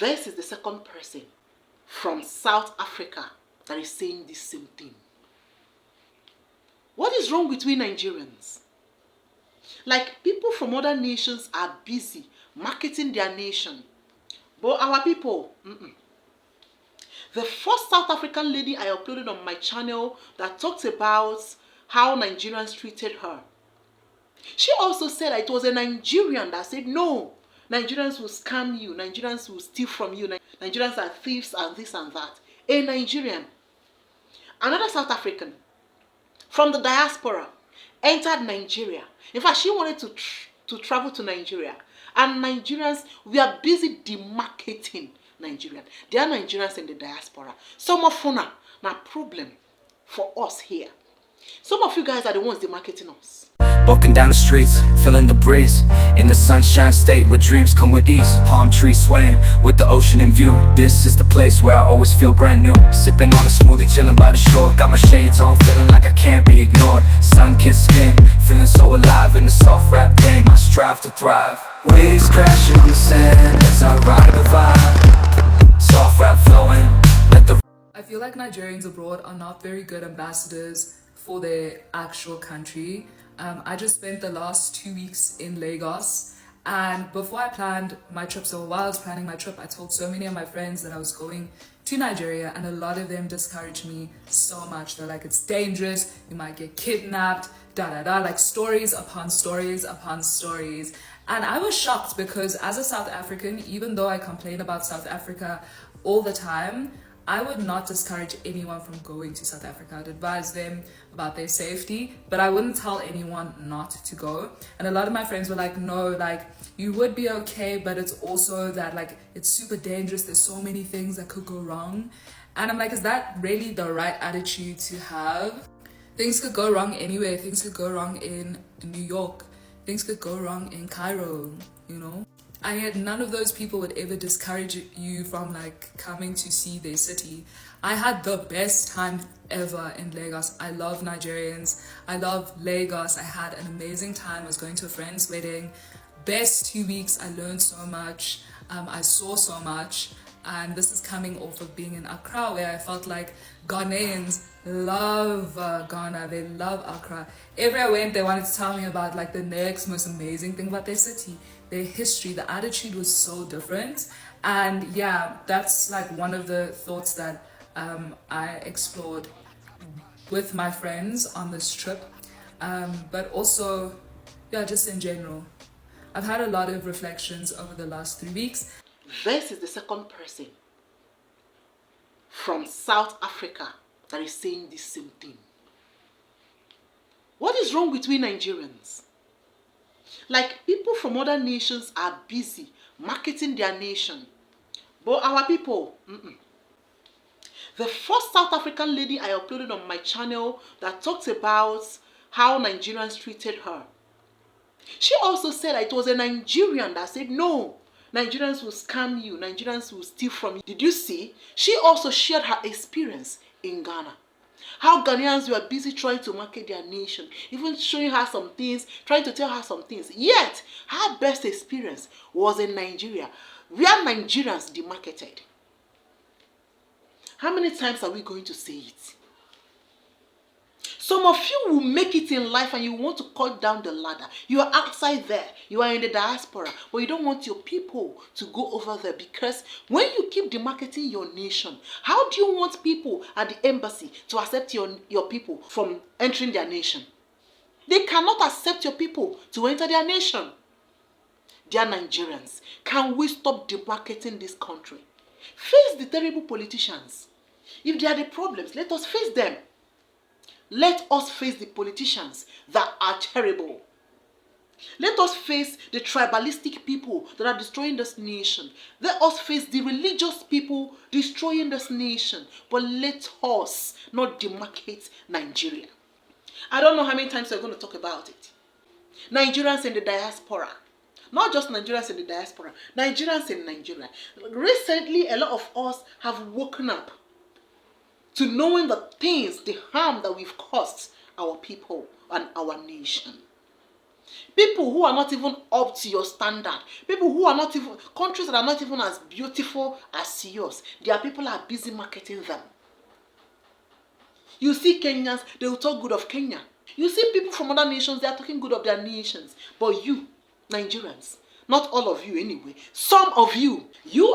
This is the second person from South Africa that is saying the same thing. What is wrong with we Nigerians? Like, people from other nations are busy marketing their nation, but our people, The first South African lady I uploaded on my channel that talked about how Nigerians treated her, she also said that it was a Nigerian that said, no, Nigerians will scam you, Nigerians will steal from you, Nigerians are thieves and this and that. A Nigerian. Another South African from the diaspora entered Nigeria. In fact, she wanted to travel to Nigeria. And Nigerians, we are busy demarketing Nigerian. There are Nigerians in the diaspora. Some of them are a problem for us here. Some of you guys are the ones demarketing us. Walking down the streets, feeling the breeze. In the sunshine state where dreams come with ease. Palm trees swaying with the ocean in view. This is the place where I always feel brand new. Sipping on a smoothie, chilling by the shore. Got my shades on, feeling like I can't be ignored. Sun-kissed skin, feeling so alive in the soft rap game. I strive to thrive. Waves crashing in the sand as I ride the vibe. Soft rap flowing, let the... I feel like Nigerians abroad are not very good ambassadors for their actual country. I just spent the last 2 weeks in Lagos, and before I planned my trip, so while I was planning my trip, I told so many of my friends that I was going to Nigeria, and a lot of them discouraged me so much. They're like, it's dangerous, you might get kidnapped, like stories upon stories upon stories. And I was shocked because as a South African, even though I complain about South Africa all the time, I would not discourage anyone from going to South Africa. I'd advise them about their safety, but I wouldn't tell anyone not to go. And a lot of my friends were like, no, like, you would be okay, but it's also that, like, it's super dangerous. There's so many things that could go wrong. And I'm like, is that really the right attitude to have? Things could go wrong anywhere. Things could go wrong in New York. Things could go wrong in Cairo, you know? And yet none of those people would ever discourage you from like coming to see their city. I had the best time ever in Lagos. I love Nigerians. I love Lagos. I had an amazing time. I was going to a friend's wedding. Best 2 weeks. I learned so much. I saw so much. And this is coming off of being in Accra, where I felt like Ghanaians love Ghana. They love Accra. Everywhere I went, they wanted to tell me about like the next most amazing thing about their city, their history. The attitude was so different. And yeah, that's like one of the thoughts that I explored with my friends on this trip. But also, yeah, just in general. I've had a lot of reflections over the last 3 weeks. This is the second person from South Africa that is saying the same thing. What is wrong with we Nigerians? Like, people from other nations are busy marketing their nation, but our people, The first South African lady I uploaded on my channel that talked about how Nigerians treated her, she also said that it was a Nigerian that said, no, Nigerians will scam you, Nigerians will steal from you. Did you see? She also shared her experience in Ghana. How Ghanaians were busy trying to market their nation, even showing her some things, trying to tell her some things. Yet, her best experience was in Nigeria, where Nigerians demarketed. How many times are we going to say it? Some of you will make it in life and you want to cut down the ladder. You are outside there. You are in the diaspora. But you don't want your people to go over there, because when you keep demarketing your nation, how do you want people at the embassy to accept your people from entering their nation? They cannot accept your people to enter their nation. Dear Nigerians, can we stop demarketing this country? Face the terrible politicians. If they are the problems, let us face them. Let us face the politicians that are terrible. Let us face the tribalistic people that are destroying this nation. Let us face the religious people destroying this nation. But let us not demarcate Nigeria. I don't know how many times we're going to talk about it. Nigerians in the diaspora. Not just Nigerians in the diaspora. Nigerians in Nigeria. Recently, a lot of us have woken up to knowing the things, the harm that we've caused our people and our nation. People who are not even up to your standard, people who are not even, countries that are not even as beautiful as yours, their people are busy marketing them. You see Kenyans, they will talk good of Kenya. You see people from other nations, they are talking good of their nations. But you, Nigerians, not all of you anyway, some of you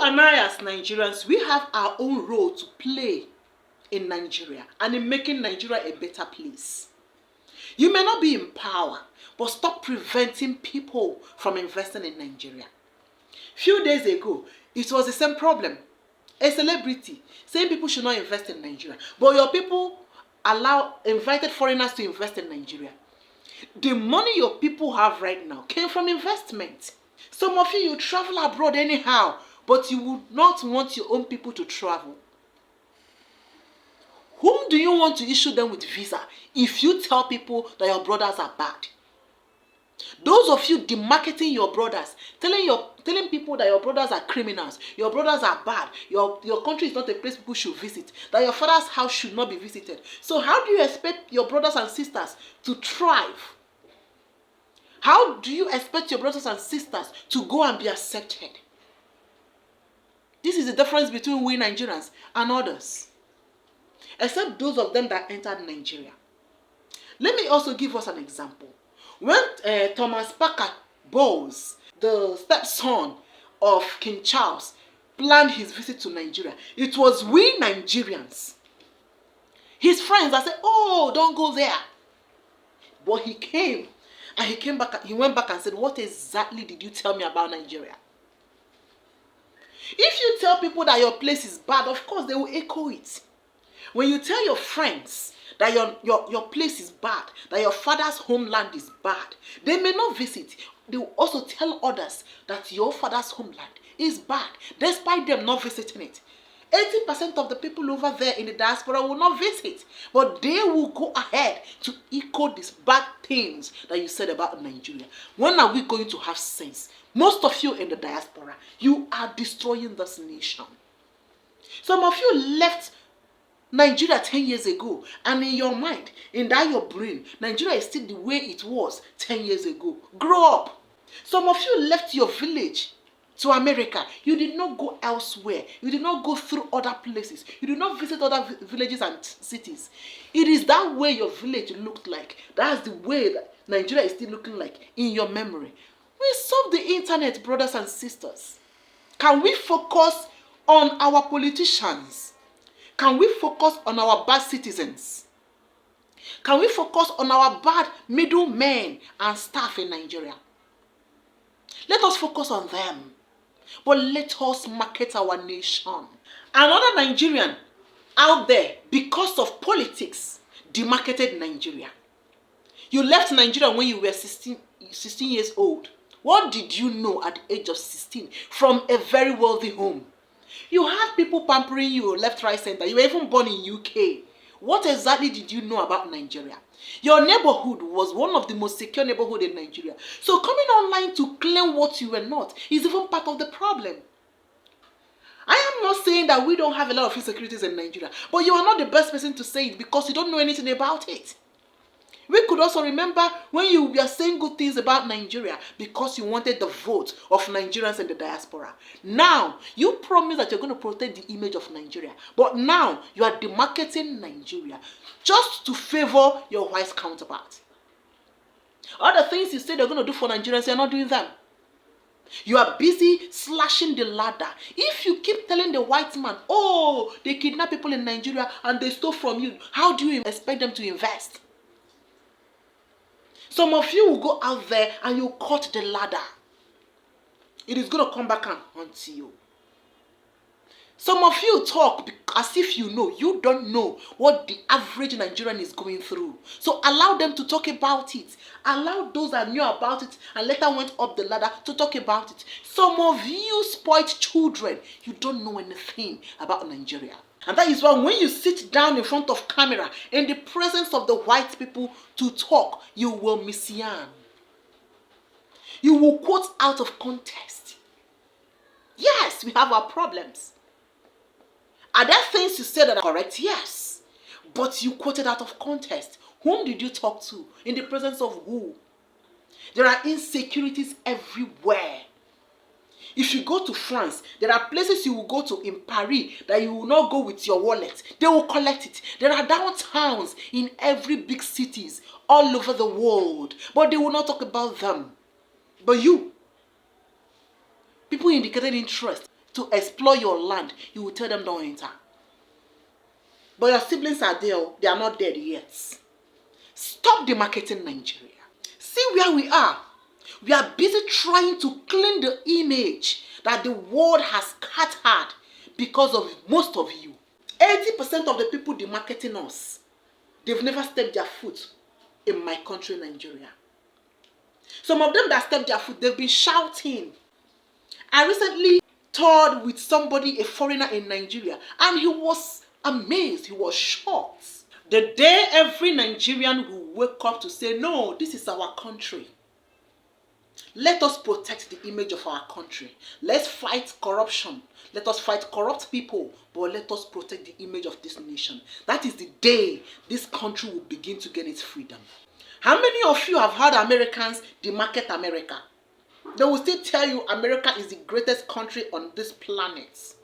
and I as Nigerians, we have our own role to play in Nigeria and in making Nigeria a better place. You may not be in power, but stop preventing people from investing in Nigeria. Few days ago, it was the same problem. A celebrity saying people should not invest in Nigeria, but your people invited foreigners to invest in Nigeria. The money your people have right now came from investment. Some of you travel abroad anyhow, but you would not want your own people to travel. Whom do you want to issue them with visa if you tell people that your brothers are bad? Those of you demarketing your brothers, telling people that your brothers are criminals, your brothers are bad, your country is not a place people should visit, that your father's house should not be visited. So how do you expect your brothers and sisters to thrive? How do you expect your brothers and sisters to go and be accepted? This is the difference between we Nigerians and others. Except those of them that entered Nigeria. Let me also give us an example. When Thomas Parker Bowles, the stepson of King Charles, planned his visit to Nigeria, it was we Nigerians, his friends, that said, "Oh, don't go there." But he came, and he went back and said, "What exactly did you tell me about Nigeria?" If you tell people that your place is bad, of course they will echo it. When you tell your friends that your place is bad, that your father's homeland is bad, they may not visit. They will also tell others that your father's homeland is bad, despite them not visiting it. 80% of the people over there in the diaspora will not visit, but they will go ahead to echo these bad things that you said about Nigeria. When are we going to have sense? Most of you in the diaspora, you are destroying this nation. Some of you left Nigeria 10 years ago, and in your mind, in that your brain, Nigeria is still the way it was 10 years ago. Grow up. Some of you left your village to America. You did not go elsewhere. You did not go through other places. You did not visit other villages and cities. It is that way your village looked like. That's the way that Nigeria is still looking like in your memory. We solve the internet, brothers and sisters. Can we focus on our politicians? Can we focus on our bad citizens? Can we focus on our bad middlemen and staff in Nigeria? Let us focus on them. But let us market our nation. Another Nigerian out there, because of politics, demarketed Nigeria. You left Nigeria when you were 16 years old. What did you know at the age of 16 from a very wealthy home? You had people pampering you left, right, center. You were even born in UK. What exactly did you know about Nigeria? Your neighborhood was one of the most secure neighborhoods in Nigeria. So coming online to claim what you were not is even part of the problem. I am not saying that we don't have a lot of insecurities in Nigeria, but you are not the best person to say it because you don't know anything about it. We could also remember when you were saying good things about Nigeria because you wanted the vote of Nigerians in the diaspora. Now, you promise that you're going to protect the image of Nigeria. But now, you are demarketing Nigeria just to favor your white counterpart. All the things you said you're going to do for Nigerians, you're not doing them. You are busy slashing the ladder. If you keep telling the white man, "Oh, they kidnap people in Nigeria and they stole from you," how do you expect them to invest? Some of you will go out there and you cut the ladder. It is going to come back and haunt you. Some of you talk as if you know. You don't know what the average Nigerian is going through. So allow them to talk about it. Allow those that knew about it and later went up the ladder to talk about it. Some of you spoiled children. You don't know anything about Nigeria. And that is why when you sit down in front of camera in the presence of the white people to talk, you will misyan. You will quote out of context. Yes, we have our problems. Are there things you said that are correct? Yes. But you quoted out of context. Whom did you talk to? In the presence of who? There are insecurities everywhere. If you go to France, there are places you will go to in Paris that you will not go with your wallet. They will collect it. There are downtowns in every big cities all over the world, but they will not talk about them. But you, people indicated interest to explore your land, you will tell them don't enter. But your siblings are there, they are not dead yet. Stop demarketing Nigeria. See where we are. We are busy trying to clean the image that the world has scattered because of most of you. 80% of the people demarketing us, they've never stepped their foot in my country, Nigeria. Some of them that stepped their foot, they've been shouting. I recently toured with somebody, a foreigner in Nigeria, and he was amazed, he was shocked. The day every Nigerian will wake up to say, no, this is our country. Let us protect the image of our country. Let's fight corruption. Let us fight corrupt people, but let us protect the image of this nation. That is the day this country will begin to gain its freedom. How many of you have heard Americans demarket America? They will still tell you America is the greatest country on this planet.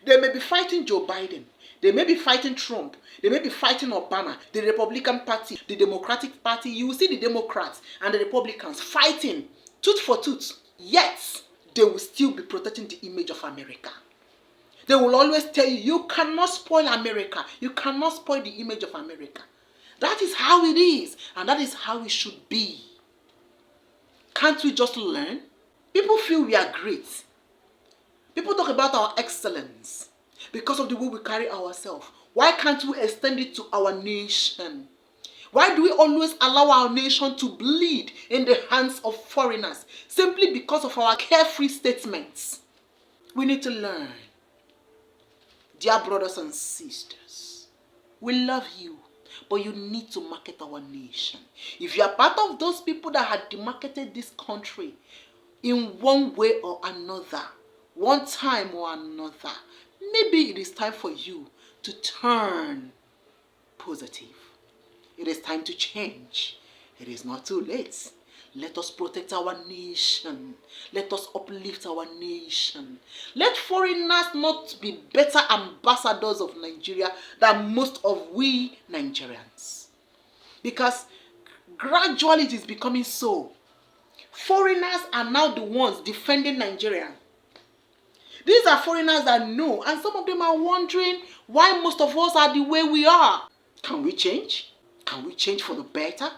They may be fighting Joe Biden. They may be fighting Trump. They may be fighting Obama, the Republican Party, the Democratic Party. You will see the Democrats and the Republicans fighting tooth for tooth. Yet, they will still be protecting the image of America. They will always tell you, you cannot spoil America. You cannot spoil the image of America. That is how it is, and that is how it should be. Can't we just learn? People feel we are great. People talk about our excellence because of the way we carry ourselves. Why can't we extend it to our nation? Why do we always allow our nation to bleed in the hands of foreigners simply because of our carefree statements? We need to learn. Dear brothers and sisters, we love you, but you need to market our nation. If you are part of those people that had demarketed this country in one way or another, one time or another, maybe it is time for you to turn positive. It is time to change. It is not too late. Let us protect our nation. Let us uplift our nation. Let foreigners not be better ambassadors of Nigeria than most of we Nigerians. Because gradually it is becoming so. Foreigners are now the ones defending Nigeria. These are foreigners that know, and some of them are wondering why most of us are the way we are. Can we change? Can we change for the better?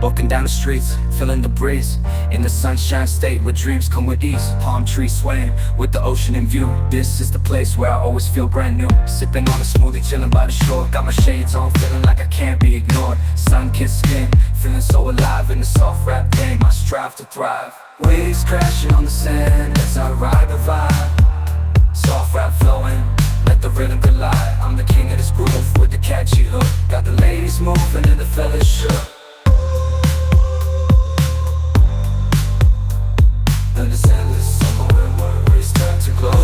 Walking down the streets, feeling the breeze. In the sunshine state where dreams come with ease. Palm trees swaying with the ocean in view. This is the place where I always feel brand new. Sipping on a smoothie, chilling by the shore. Got my shades on, feeling like I can't be ignored. Sun-kissed skin, feeling so alive in the soft rap game. I strive to thrive. Waves crashing on the sand as I ride the vibe. Soft rap flowing, let the rhythm collide. I'm the king of this groove with the catchy hook. Got the ladies moving and the fellas shook.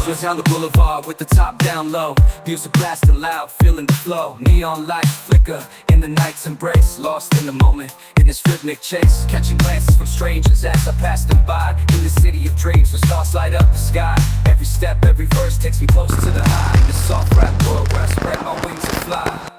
Just down the boulevard with the top down low. Music blasting loud, feeling the flow. Neon lights flicker in the night's embrace. Lost in the moment, in this rhythmic chase. Catching glances from strangers as I pass them by. In the city of dreams where stars light up the sky. Every step, every verse takes me closer to the high. In the soft rap world where I spread my wings and fly.